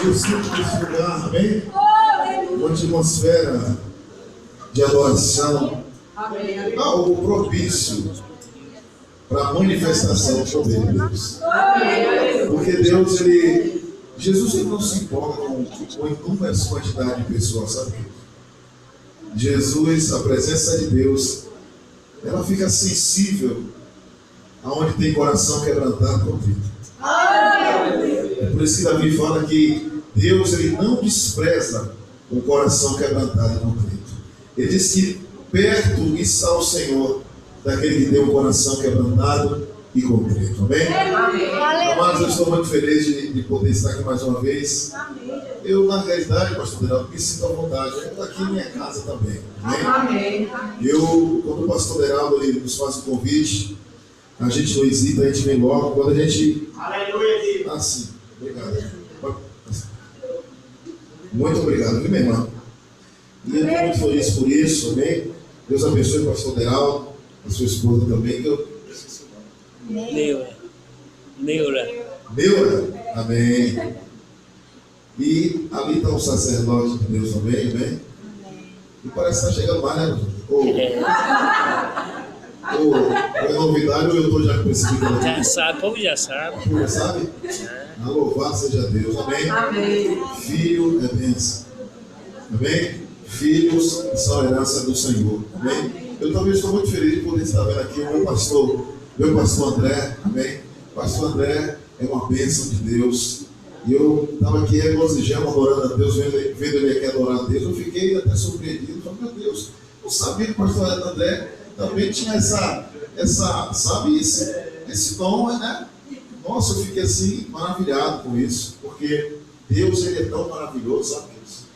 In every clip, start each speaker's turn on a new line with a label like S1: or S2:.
S1: eu sinto nesse lugar, amém? Uma atmosfera de adoração, algo propício para a manifestação do poder de Deus. Porque Deus, Jesus ele não se importa com inúmeras quantidades de pessoas, sabe? Jesus, a presença de Deus, ela fica sensível aonde tem coração quebrantado e contrito. É por isso que Davi fala que Deus ele não despreza o coração quebrantado e contrito. Ele diz que perto está o Senhor daquele que tem um coração quebrantado e contrito. Amém? Amados, eu estou muito feliz de poder estar aqui mais uma vez. Eu, na realidade, pastor Deraldo, me sinto à vontade. Eu estou aqui em minha casa também. Amém? Quando o pastor Deraldo ele nos faz o convite, a gente não hesita, a gente vem logo. Quando a gente... Aleluia! Ah, sim. Obrigado. Muito obrigado, viu, minha irmã? E eu estou muito feliz por isso, amém? Deus abençoe o pastor Deraldo, a sua esposa também, que eu... Neura. Amém. E ali está o sacerdote de Deus também, amém? E parece que está chegando mais, né? É novidade ou eu estou já percebendo?
S2: Já sabe, o povo já sabe.
S1: O povo sabe? Louvado seja Deus, amém? Filho é bênção, amém? Filhos são herança do Senhor, amém? Eu também estou muito feliz de poder estar vendo aqui o meu pastor André, amém? O pastor André é uma bênção de Deus. E eu estava aqui regozijando, adorando a Deus, vendo ele aqui adorar a Deus. Eu fiquei até surpreendido, falei, meu Deus, eu sabia que o pastor André também tinha sabe, esse dom, né? Nossa, eu fiquei assim, maravilhado com isso, porque Deus, ele é tão maravilhoso, sabe isso?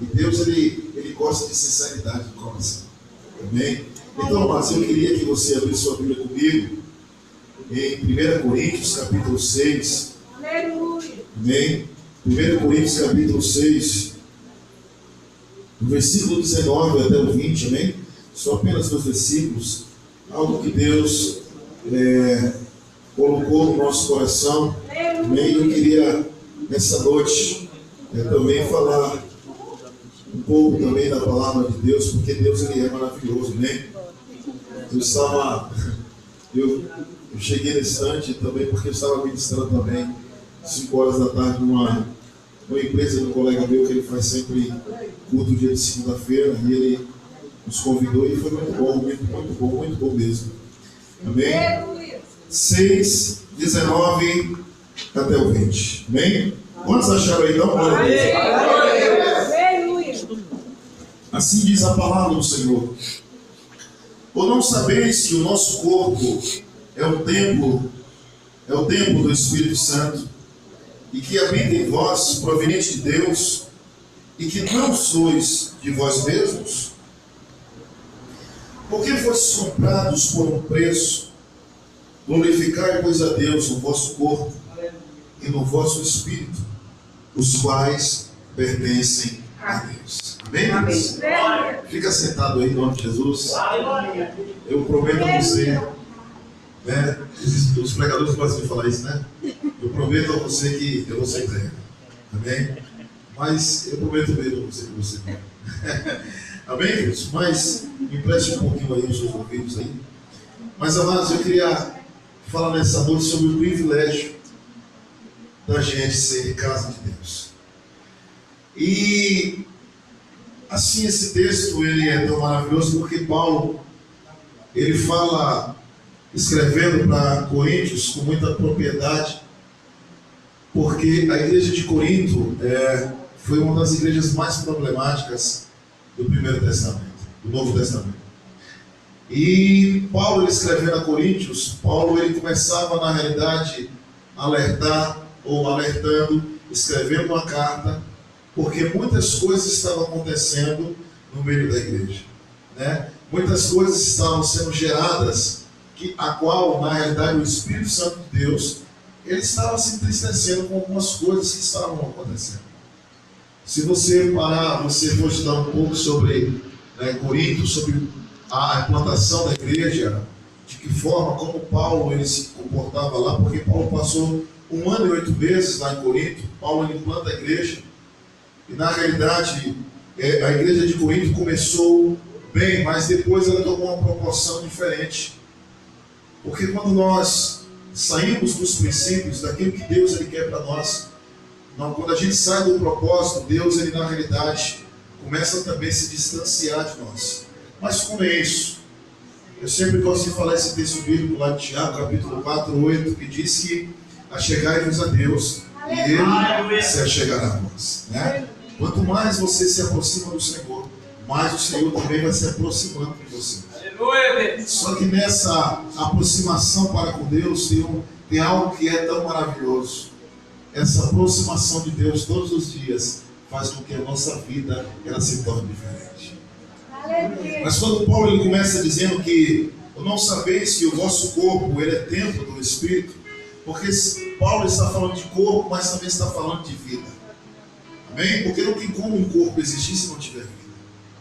S1: E Deus, ele gosta de sinceridade do coração, amém? Então, mas eu queria que você abrisse sua Bíblia comigo, em 1 Coríntios, capítulo 6, amém? 1 Coríntios, capítulo 6, do versículo 19 até o 20, amém? Só apenas 2 versículos, algo que Deus colocou no nosso coração, amém? Eu queria, nessa noite, também falar um pouco também da palavra de Deus, porque Deus ele é maravilhoso, amém? Eu cheguei nesse instante também porque eu estava ministrando também 5 horas da tarde numa empresa de um colega meu que ele faz sempre culto dia de segunda-feira e ele nos convidou e foi muito bom mesmo. Amém? 6, 19 até o 20. Amém? Quantos acharam aí então? Assim diz a palavra do Senhor. Ou não sabeis que o nosso corpo é o templo do Espírito Santo, e que habita em vós, proveniente de Deus, e que não sois de vós mesmos? Porque fostes comprados por um preço. Glorificai, pois, a Deus no vosso corpo e no vosso espírito, os quais pertencem a Deus. Amém? Amém. Fica sentado aí em nome de Jesus. Eu prometo a você, né? Os pregadores gostam de falar isso, né? Eu prometo a você que eu vou ser entregue. Amém? Mas eu prometo mesmo a você que você vai. Amém, queridos? Mas me empreste um pouquinho aí os seus ouvidos aí. Mas, amados, eu queria falar nessa noite sobre o privilégio da gente ser casa de Deus. E assim, esse texto ele é tão maravilhoso porque Paulo ele fala, escrevendo para Coríntios com muita propriedade, porque a igreja de Corinto foi uma das igrejas mais problemáticas do Primeiro Testamento, do Novo Testamento. E Paulo, ele escrevendo a Coríntios, Paulo ele começava na realidade a alertar ou alertando, escrevendo uma carta, porque muitas coisas estavam acontecendo no meio da igreja, né? Muitas coisas estavam sendo geradas, a qual na realidade o Espírito Santo de Deus ele estava se entristecendo com algumas coisas que estavam acontecendo. Se você parar, você for estudar um pouco sobre Corinto, sobre a implantação da igreja, de que forma, como Paulo ele se comportava lá, porque Paulo passou 1 ano e 8 meses lá em Corinto, Paulo implanta a igreja. E na realidade, a igreja de Corinto começou bem, mas depois ela tomou uma proporção diferente. Porque quando nós saímos dos princípios, daquilo que Deus ele quer para nós, quando a gente sai do propósito, Deus ele na realidade começa também a se distanciar de nós. Mas como é isso? Eu sempre gosto de falar esse texto bíblico lá de Tiago, capítulo 4, 8, que diz que achegai-vos a Deus e Ele se achegará a nós, né? Quanto mais você se aproxima do Senhor, mais o Senhor também vai se aproximando de você. Só que nessa aproximação para com Deus tem algo que é tão maravilhoso. Essa aproximação de Deus todos os dias faz com que a nossa vida ela se torne diferente. Mas quando Paulo ele começa dizendo que não sabeis que o vosso corpo ele é templo do Espírito, porque Paulo está falando de corpo, mas também está falando de vida. Amém? Porque não tem como um corpo existir se não tiver vida.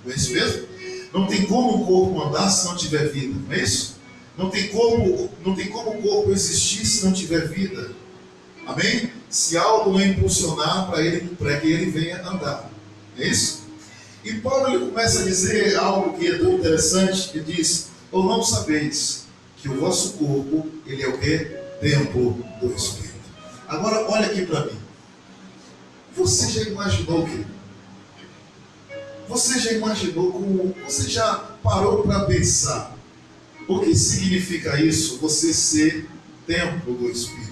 S1: Não é isso mesmo? Não tem como um corpo andar se não tiver vida. Não é isso? Não tem como o corpo existir se não tiver vida. Amém? Se algo não impulsionar para que ele venha andar. É isso? E Paulo ele começa a dizer algo que é tão interessante, que diz: ou não sabeis que o vosso corpo, ele é o quê? Templo do Espírito. Agora olha aqui para mim. Você já imaginou que? Você já imaginou como? Você já parou para pensar o que significa isso? Você ser templo do Espírito.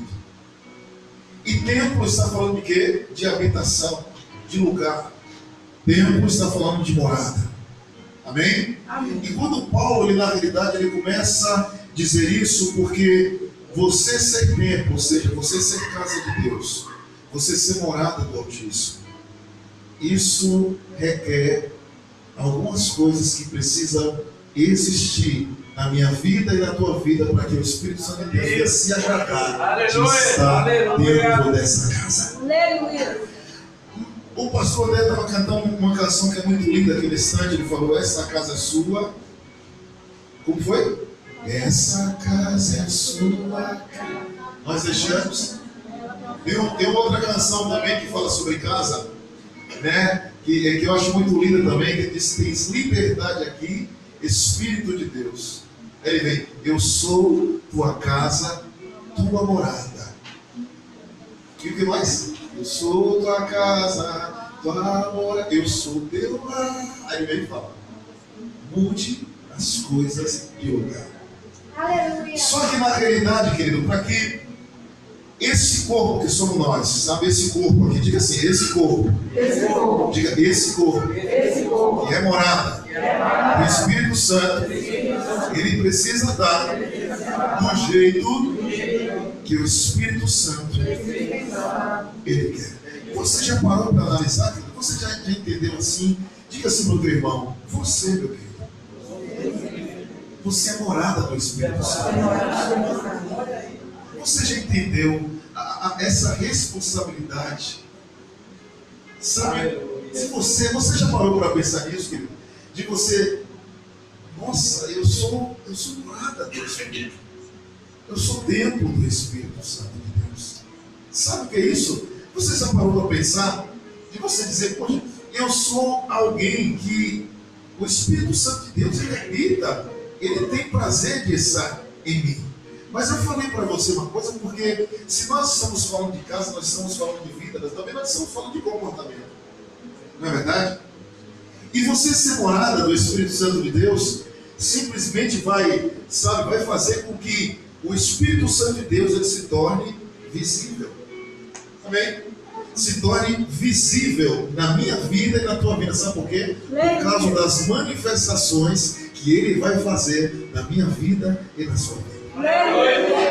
S1: E templo está falando de quê? De habitação, de lugar. Templo está falando de morada. Amém? Amém. E quando Paulo, ele, na realidade, ele começa a dizer isso, porque você ser templo, ou seja, você ser casa de Deus, você ser morada do Altíssimo, isso requer algumas coisas que precisam existir na minha vida e na tua vida, para que o Espírito Santo de Deus venha se agradar de estar dentro dessa casa. Aleluia. O pastor André estava cantando uma canção que é muito linda aquele instante. Ele falou: essa casa é sua. Como foi? Essa casa é sua. Nós deixamos. Tem uma outra canção também que fala sobre casa, né? Que eu acho muito linda também, que diz: tens liberdade aqui, Espírito de Deus. Aí ele vem: eu sou tua casa, tua morada. E o que mais? Eu sou tua casa, tua morada. Eu sou teu lar. Aí ele vem e fala: mude as coisas de lugar. Aleluia. Só que na realidade, querido, para que esse corpo que somos nós, sabe, esse corpo aqui, diga assim: esse corpo. Esse corpo. Diga: esse corpo. Esse corpo. Que é morada do Espírito Santo. Ele precisa dar do jeito que o Espírito Santo ele quer. Você já parou para analisar? Você já entendeu assim? Diga assim para o teu irmão: você, meu querido, você é morada do Espírito Santo. Você já entendeu essa responsabilidade? Sabe? Se você já parou para pensar nisso, querido? De você: nossa, eu sou morada do Espírito. Eu sou templo do Espírito Santo de Deus. Sabe o que é isso? Você já parou para pensar? De você dizer: poxa, eu sou alguém que o Espírito Santo de Deus ele habita, ele tem prazer de estar em mim. Mas eu falei para você uma coisa, porque se nós estamos falando de casa, nós estamos falando de vida, mas também nós estamos falando de comportamento. Não é verdade? E você ser morada do Espírito Santo de Deus simplesmente vai fazer com que o Espírito Santo de Deus ele se torne visível. Amém? Se torne visível na minha vida e na tua vida. Sabe por quê? Por causa das manifestações que ele vai fazer na minha vida e na sua vida.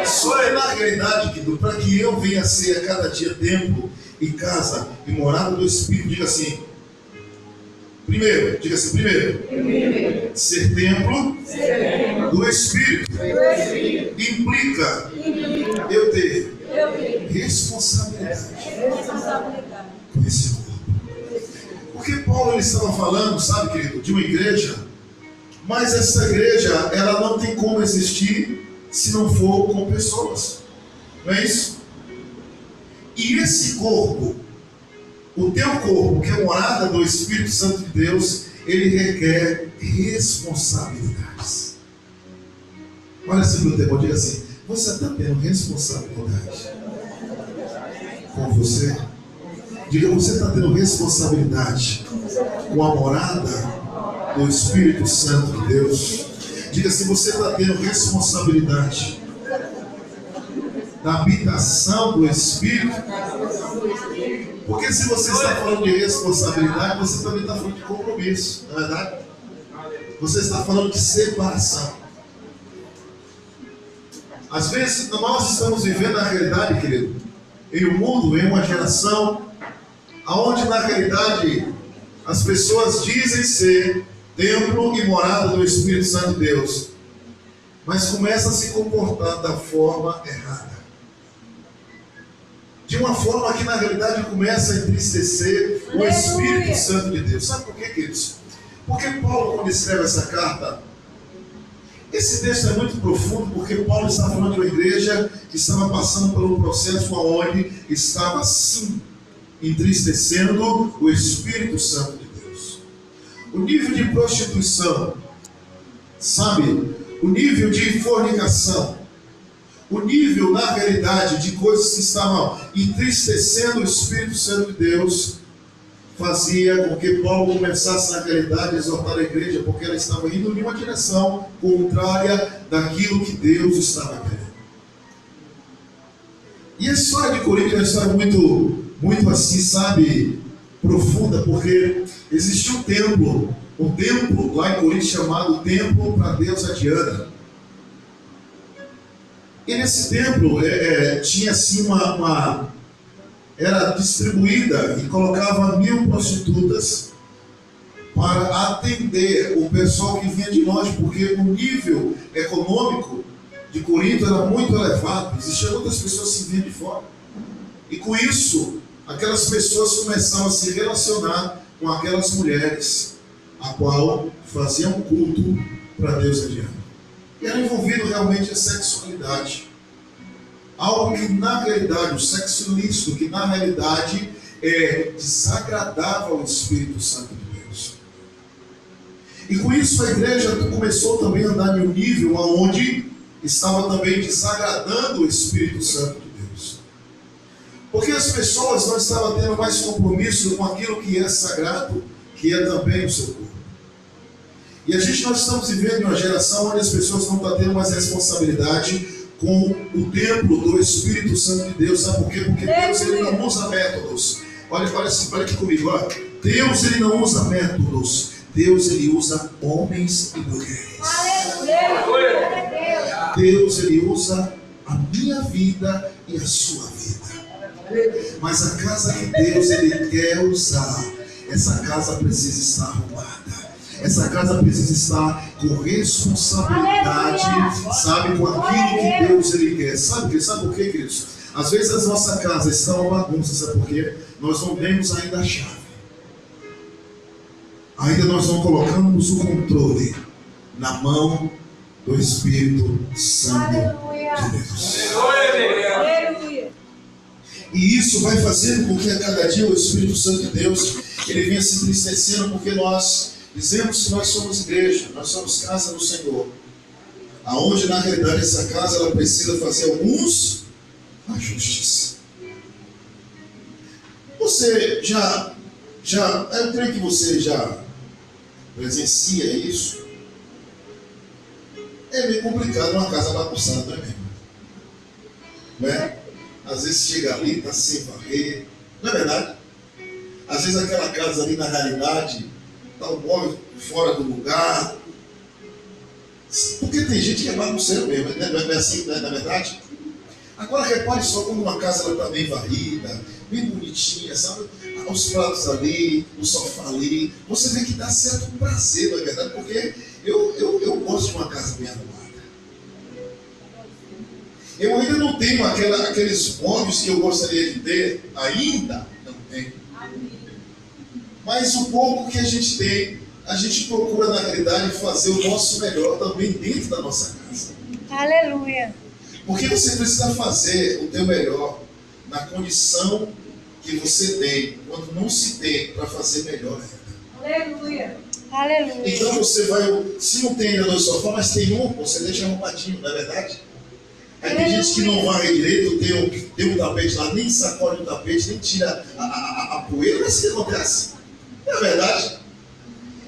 S1: Só que na realidade, para que eu venha ser a cada dia templo e casa e morada do Espírito, diga assim: primeiro, ser templo do Espírito implica eu ter responsabilidade por esse corpo. Porque Paulo ele estava falando, sabe, querido, de uma igreja, mas essa igreja ela não tem como existir se não for com pessoas. Não é isso? E esse corpo, o teu corpo, que é morada do Espírito Santo de Deus, ele requer responsabilidades. Olha assim para o teu irmão, diga assim: você está tendo responsabilidade com você? Diga: você está tendo responsabilidade com a morada do Espírito Santo de Deus? Diga assim: você está tendo responsabilidade da habitação do Espírito? Porque se você está falando de responsabilidade, você também está falando de compromisso, não é verdade? Você está falando de separação. Às vezes nós estamos vivendo a realidade, querido, em um mundo, em uma geração, onde na realidade as pessoas dizem ser templo e morada do Espírito Santo de Deus, mas começam a se comportar da forma errada. De uma forma que na realidade começa a entristecer o Espírito Santo de Deus. Sabe por quê, queridos? Porque Paulo, quando escreve essa carta, esse texto é muito profundo, porque Paulo está falando de uma igreja que estava passando por um processo onde estava sim entristecendo o Espírito Santo de Deus. O nível de prostituição, sabe? O nível de fornicação, o nível, na realidade, de coisas que estavam entristecendo o Espírito Santo de Deus, fazia com que Paulo começasse, na realidade, a exortar a igreja, porque ela estava indo em uma direção contrária daquilo que Deus estava querendo. E a história de Corinto é uma história muito assim, sabe, profunda, porque existia um templo lá em Corinto chamado Templo para a deusa Diana. E nesse templo tinha assim era distribuída e colocava 1000 prostitutas para atender o pessoal que vinha de longe, porque o nível econômico de Corinto era muito elevado, existiam outras pessoas que vinham de fora. E com isso, aquelas pessoas começavam a se relacionar com aquelas mulheres, a qual faziam culto para a deusa Diana. E era envolvido realmente a sexualidade. Algo que na realidade, o sexo ilícito, que na realidade desagradava ao Espírito Santo de Deus. E com isso a igreja começou também a andar em um nível onde estava também desagradando o Espírito Santo de Deus. Porque as pessoas não estavam tendo mais compromisso com aquilo que é sagrado, que é também o seu corpo. E nós estamos vivendo em uma geração onde as pessoas não estão tendo mais responsabilidade com o templo do Espírito Santo de Deus. Sabe por quê? Porque Deus ele não usa métodos. Olha aqui comigo. Olha. Deus ele não usa métodos. Deus ele usa homens e mulheres. Deus ele usa a minha vida e a sua vida. Mas a casa que Deus ele quer usar, essa casa precisa estar arrumada. Essa casa precisa estar com responsabilidade, sabe, com aquilo que Deus ele quer. Sabe por quê, queridos? Às vezes a nossa casa está uma bagunça, sabe por quê? Nós não temos ainda a chave. Ainda nós não colocamos o controle na mão do Espírito Santo de Deus. Aleluia. E isso vai fazendo com que a cada dia o Espírito Santo de Deus ele venha se entristecendo, porque nós dizemos que nós somos igreja, nós somos casa do Senhor, aonde na realidade essa casa ela precisa fazer alguns ajustes. Você eu creio que você já presencia isso. É meio complicado uma casa bagunçada, não é mesmo? Não é? Às vezes chega ali, está sem varrer, não é verdade? Às vezes aquela casa ali na realidade está o móvel fora do lugar. Porque tem gente que é bagunceiro mesmo, não é assim, não é na verdade? Agora repare só como uma casa está bem varrida, bem bonitinha, sabe? Os pratos ali, o sofá ali. Você vê que dá certo prazer, não é verdade? Porque eu gosto de uma casa bem arrumada. Eu ainda não tenho aqueles móveis que eu gostaria de ter, ainda não tenho. Mas o pouco que a gente tem, a gente procura na realidade fazer o nosso melhor também dentro da nossa casa.
S2: Aleluia.
S1: Porque você precisa fazer o teu melhor na condição que você tem, quando não se tem, para fazer melhor ainda.
S2: Aleluia. Aleluia.
S1: Então você vai, se não tem ainda 2 sofás, mas tem um, você deixa arrumadinho, não é verdade? Aí tem gente que não varre direito, tem um tapete lá, nem sacode o tapete, nem tira a poeira, não é isso que acontece. Não é verdade?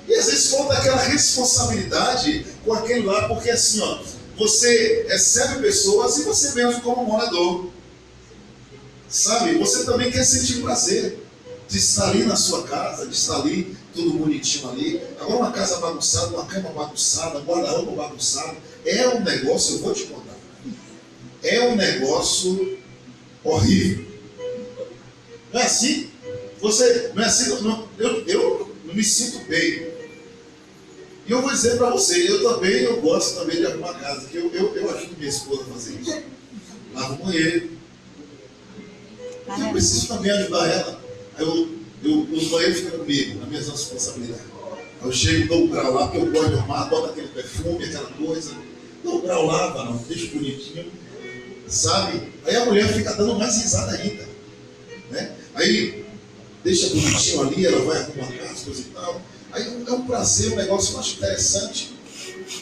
S1: E às vezes falta aquela responsabilidade com aquele lá, porque assim, ó, você recebe pessoas e você vem como morador. Sabe? Você também quer sentir prazer de estar ali na sua casa, de estar ali, tudo bonitinho ali. Agora uma casa bagunçada, uma cama bagunçada, guarda-roupa bagunçado. É um negócio, eu vou te contar. É um negócio horrível. Não é assim? Não é assim? Eu não me sinto bem. E eu vou dizer para você, eu gosto também de arrumar casa, que eu ajudo minha esposa a fazer isso. Lavo o banheiro. Eu preciso também ajudar ela. O banheiro fica comigo, na minha responsabilidade. Eu chego, dou um grau lá, porque eu gosto de arrumar, boto aquele perfume, aquela coisa. Dou um grau lá, não, deixa bonitinho. Sabe? Aí a mulher fica dando mais risada ainda. Né? Aí deixa bonitinho ali, ela vai arrumar as coisas e tal. Aí é um prazer, um negócio que eu acho interessante.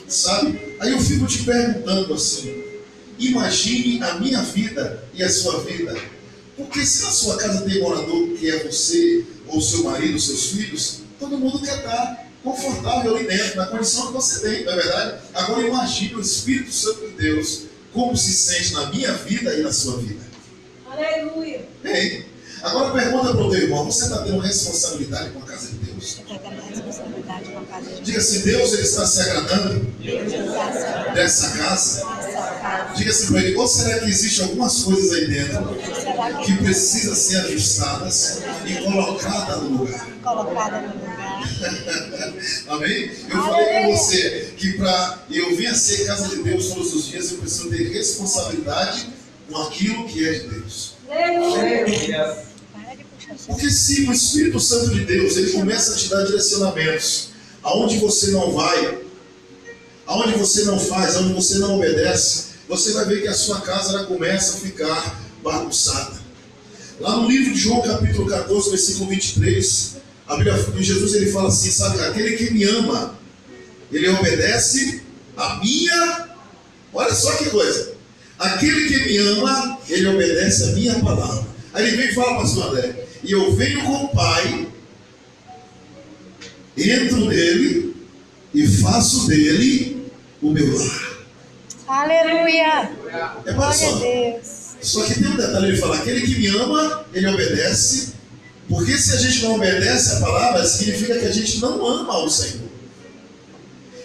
S1: Sabe? Aí eu fico te perguntando assim, imagine a minha vida e a sua vida. Porque se na sua casa tem morador que é você, ou seu marido, seus filhos, todo mundo quer estar confortável ali dentro, na condição que você tem, não é verdade? Agora imagine o Espírito Santo de Deus, como se sente na minha vida e na sua vida.
S2: Aleluia.
S1: Bem, agora pergunta para o teu irmão, você está tendo responsabilidade com a casa de Deus?
S2: Você está tendo responsabilidade com a casa de Deus?
S1: Diga assim, Deus ele está se agradando dessa casa? Diga assim para ele, ou será que existe algumas coisas aí dentro que precisam ser ajustadas e colocadas no lugar? Amém? Eu falei com você que para eu vir a ser casa de Deus todos os dias, eu preciso ter responsabilidade com aquilo que é de Deus. Porque se o Espírito Santo de Deus ele começa a te dar direcionamentos aonde você não vai, aonde você não faz, aonde você não obedece, você vai ver que a sua casa ela começa a ficar bagunçada. Lá no livro de João capítulo 14, versículo 23, a Bíblia de Jesus ele fala assim, sabe, aquele que me ama, ele obedece a minha, olha só que coisa, aquele que me ama, ele obedece a minha palavra. Aí ele vem e fala, pastor André, e eu venho com o Pai, entro nele e faço dele o meu lar.
S2: Aleluia!
S1: É para só. Só que tem um detalhe, ele fala, aquele que me ama, ele obedece, porque se a gente não obedece a palavra, significa que a gente não ama o Senhor.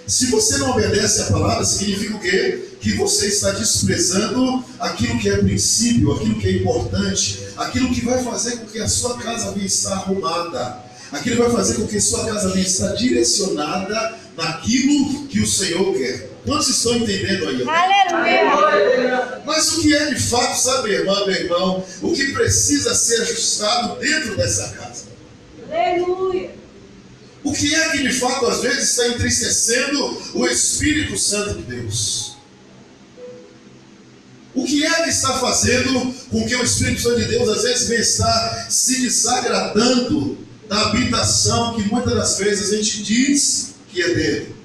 S1: Se você não obedece a palavra, significa o quê? Que você está desprezando aquilo que é princípio, aquilo que é importante, aquilo que vai fazer com que a sua casa venha estar arrumada, aquilo que vai fazer com que a sua casa venha estar direcionada naquilo que o Senhor quer. Quantos estão entendendo aí?
S2: Aleluia!
S1: Mas o que é de fato, sabe, irmã, meu irmão, o que precisa ser ajustado dentro dessa casa?
S2: Aleluia!
S1: O que é que de fato às vezes está entristecendo o Espírito Santo de Deus? O que é que está fazendo com que o Espírito Santo de Deus às vezes venha estar se desagradando da habitação que muitas das vezes a gente diz que é dele?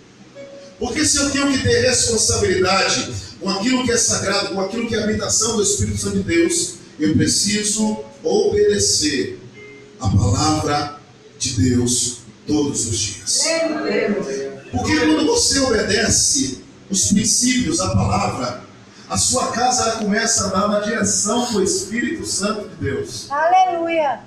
S1: Porque se eu tenho que ter responsabilidade com aquilo que é sagrado, com aquilo que é a habitação do Espírito Santo de Deus, eu preciso obedecer a palavra de Deus todos os dias. Porque quando você obedece os princípios, a palavra, a sua casa ela começa a andar na direção do Espírito Santo de Deus.
S2: Aleluia!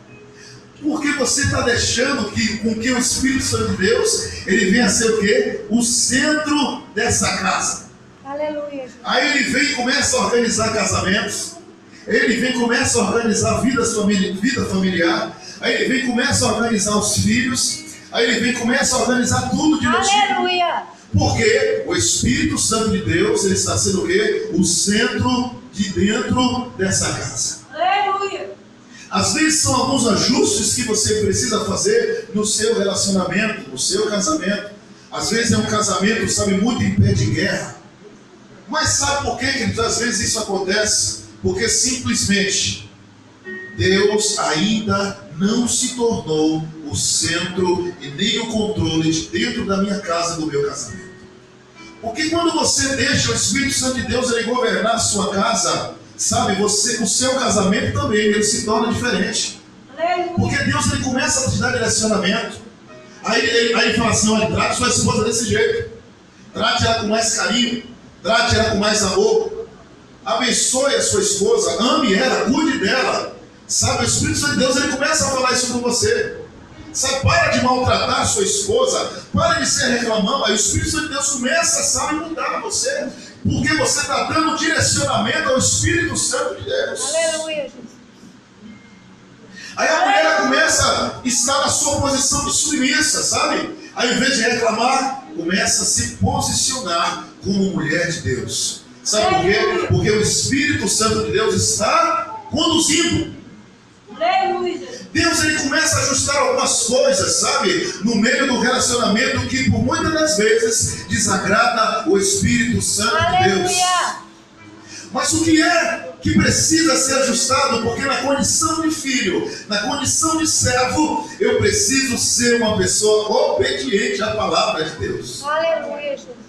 S1: Porque você está deixando com que o Espírito Santo de Deus ele venha a ser o quê? O centro dessa casa.
S2: Aleluia!
S1: Aí ele vem e começa a organizar casamentos. Ele vem e começa a organizar vida familiar. Aí ele vem e começa a organizar os filhos. Aí ele vem e começa a organizar tudo de novo.
S2: Aleluia!
S1: Porque o Espírito Santo de Deus ele está sendo o quê? O centro de dentro dessa casa.
S2: Aleluia!
S1: Às vezes são alguns ajustes que você precisa fazer no seu relacionamento, no seu casamento. Às vezes é um casamento, sabe, muito em pé de guerra. Mas sabe por quê, queridos? Às vezes isso acontece porque simplesmente Deus ainda não se tornou o centro e nem o controle de dentro da minha casa, do meu casamento. Porque quando você deixa o Espírito Santo de Deus ele governar a sua casa, sabe, o seu casamento também ele se torna diferente. Porque Deus ele começa a te dar direcionamento. Aí ele fala assim: olha, trate sua esposa desse jeito, trate ela com mais carinho, trate ela com mais amor, abençoe a sua esposa, ame ela, cuide dela. Sabe, o Espírito Santo de Deus ele começa a falar isso com você. Sabe, para de maltratar a sua esposa, para de ser reclamão. Aí o Espírito Santo de Deus começa, sabe, mudar você, porque você está dando direcionamento ao Espírito Santo de Deus.
S2: Aleluia, Jesus.
S1: Aí a mulher começa a estar na sua posição de submissa, sabe? Aí, ao invés de reclamar, começa a se posicionar como mulher de Deus. Sabe por quê? Porque o Espírito Santo de Deus está conduzindo. Deus ele começa a ajustar algumas coisas, sabe? No meio do relacionamento que por muitas das vezes desagrada o Espírito Santo de Deus. Mas o que é que precisa ser ajustado? Porque na condição de filho, na condição de servo, eu preciso ser uma pessoa obediente à palavra de Deus.
S2: Aleluia, Jesus.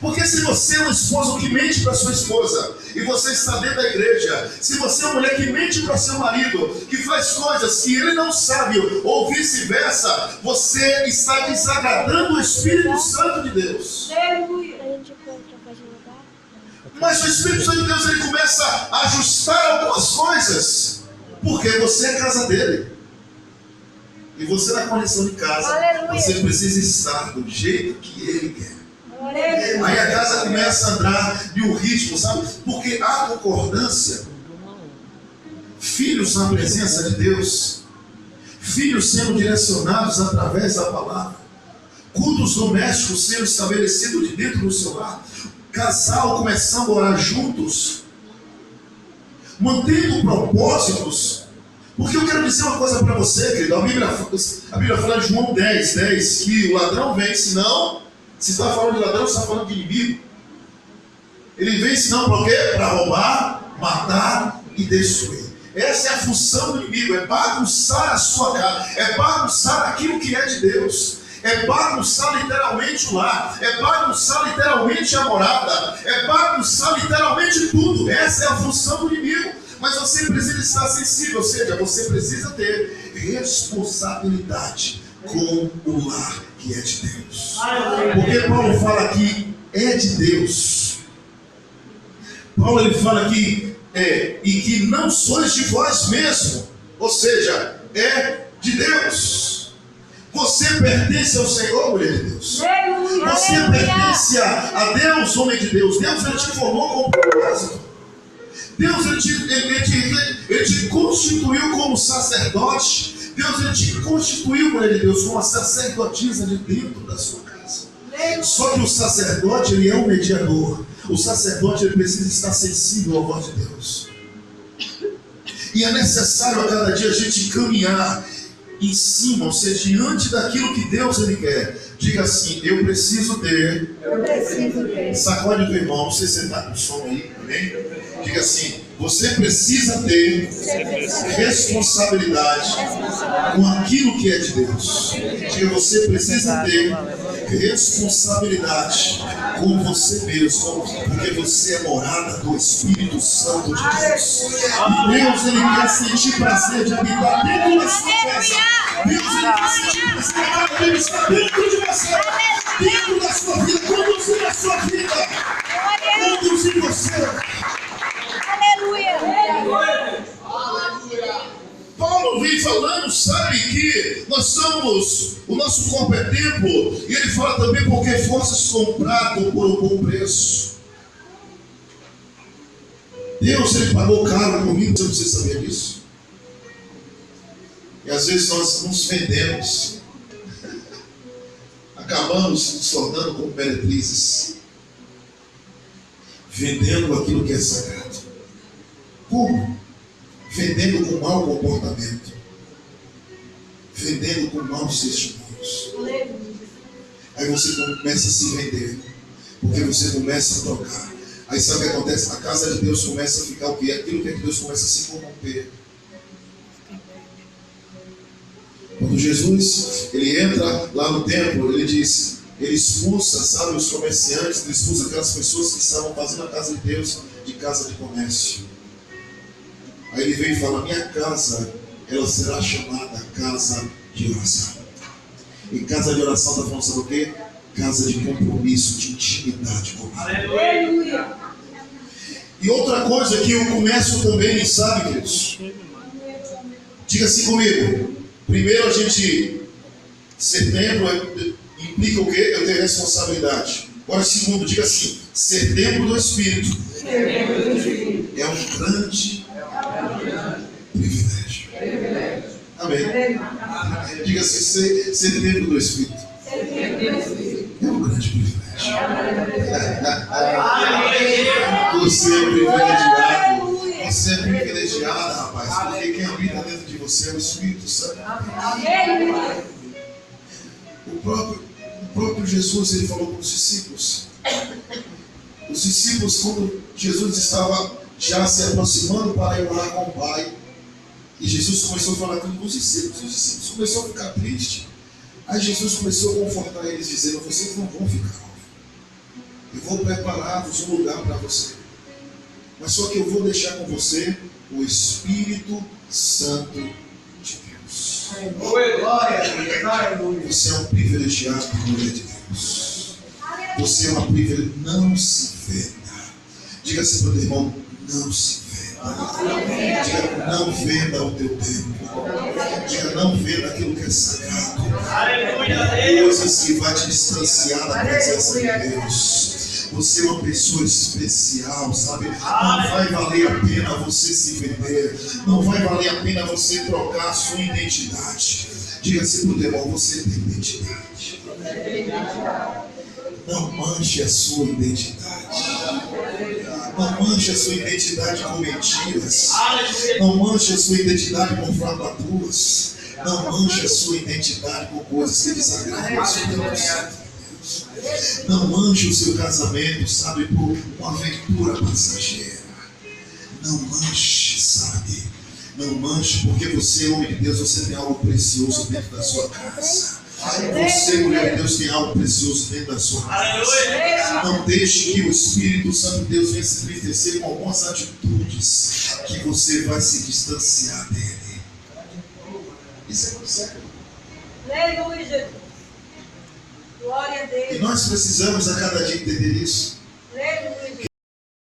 S1: Porque se você é um esposo que mente para sua esposa, e você está dentro da igreja, se você é uma mulher que mente para seu marido, que faz coisas que ele não sabe, ou vice-versa, você está desagradando o Espírito Santo de Deus.
S2: Aleluia.
S1: Mas o Espírito Santo de Deus ele começa a ajustar algumas coisas, porque você é casa dele. E você na condição de casa,
S2: aleluia,
S1: você precisa estar do jeito que ele quer.
S2: Aleluia.
S1: Aí a casa começa a andar de um ritmo, sabe? Porque há concordância. Filhos na presença de Deus, filhos sendo direcionados através da palavra, cultos domésticos sendo estabelecidos de dentro do seu lar, casal começando a orar juntos, mantendo propósitos. Porque eu quero dizer uma coisa para você, querido. A Bíblia fala em João 10, que o ladrão vem, senão, se está falando de ladrão, você está falando de inimigo. Ele vem senão para o quê? Para roubar, matar e destruir. Essa é a função do inimigo, é bagunçar a sua casa, é bagunçar aquilo que é de Deus, é bagunçar literalmente o lar, é bagunçar literalmente a morada, é bagunçar literalmente tudo. Essa é a função do inimigo. Mas você precisa estar sensível, ou seja, você precisa ter responsabilidade com o lar que é de Deus. Porque Paulo fala que é de Deus. Paulo ele fala que e que não sois de vós mesmo, ou seja, é de Deus. Você pertence ao Senhor, mulher de Deus. Você pertence a Deus, homem de Deus. Deus ele te formou com propósito. Deus ele te constituiu como sacerdote. Deus ele te constituiu, mulher de Deus, como uma sacerdotisa de dentro da sua casa. Só que o sacerdote ele é um mediador. O sacerdote ele precisa estar sensível à voz de Deus. E é necessário a cada dia a gente caminhar em cima, ou seja, diante daquilo que Deus ele quer. Diga assim: eu preciso ter. Sacode do irmão, não sei se você está com som aí, amém? Diga assim: você precisa ter responsabilidade com aquilo que é de Deus. Diga: você precisa ter responsabilidade com você mesmo, porque você é morada do Espírito Santo de Deus. E Deus ele quer sentir prazer de habitar dentro da sua casa. Deus ele quer sentir prazer de estar dentro de você, dentro da sua vida, conduzir a sua vida, conduzir você.
S2: Aleluia.
S1: Paulo vem falando, sabe, que nós somos, o nosso corpo é templo, e ele fala também porque fostes comprado por um bom preço. Deus ele pagou caro por mim, você sabia disso? E às vezes nós nos vendemos, acabamos nos tornando como meretrizes, vendendo aquilo que é sagrado. Como? Vendendo com mau comportamento, vendendo com maus testemunhos. Aí você começa a se vender, porque você começa a trocar. Aí sabe o que acontece? A casa de Deus começa a ficar o quê? Aquilo que é de Deus começa a se corromper. Quando Jesus ele entra lá no templo, ele diz, ele expulsa, sabe, os comerciantes, ele expulsa aquelas pessoas que estavam fazendo a casa de Deus de casa de comércio. Aí ele vem e fala, minha casa, ela será chamada casa de oração. E casa de oração está falando sobre o quê? Casa de compromisso, de intimidade comigo.
S2: Aleluia.
S1: E outra coisa que o comércio também sabe, queridos. Diga assim comigo. Primeiro, a gente ser membro implica o quê? Eu ter responsabilidade. Agora, segundo, diga assim: ser membro do Espírito é um grande privilégio. Amém. Diga assim: ser membro do Espírito é um grande privilégio. Você é privilegiado. Você é privilegiada, rapaz, porque quem habita dentro de você é o Espírito Santo. O próprio Jesus, ele falou com os discípulos. Os discípulos, quando Jesus estava já se aproximando para ir orar com o Pai, e Jesus começou a falar com os discípulos começaram a ficar tristes. Aí Jesus começou a confortar eles, dizendo: vocês não vão ficar. Eu vou preparar-vos um lugar para você. Mas só que eu vou deixar com você o Espírito Santo de Deus. Você é um privilegiado por mulher de Deus. Você é uma privilegiada. Não se venda. Diga assim para o teu irmão: não se venda. Diga: não venda o teu tempo. Diga: não venda aquilo que é sagrado. Coisas que vai te distanciar da presença de Deus. Você é uma pessoa especial, sabe? Não vai valer a pena você se vender. Não vai valer a pena você trocar a sua identidade. Diga assim para o irmão: você tem identidade. Não manche a sua identidade. Não manche a sua identidade com mentiras. Não manche a sua identidade com falcatruas. Não manche a sua identidade com coisas que desagradam o seu Deus. Não manche o seu casamento, sabe, por uma aventura passageira. Não manche, sabe? Não manche, porque você, homem de Deus, você tem algo precioso dentro da sua casa. Você, mulher de Deus, tem algo precioso dentro da sua casa. Não deixe que o Espírito Santo de Deus venha se entristecer com algumas atitudes que você vai se distanciar dele. Isso é muito sério.
S2: Aleluia, Jesus. Glória a Deus.
S1: E nós precisamos a cada dia entender isso.
S2: Aleluia.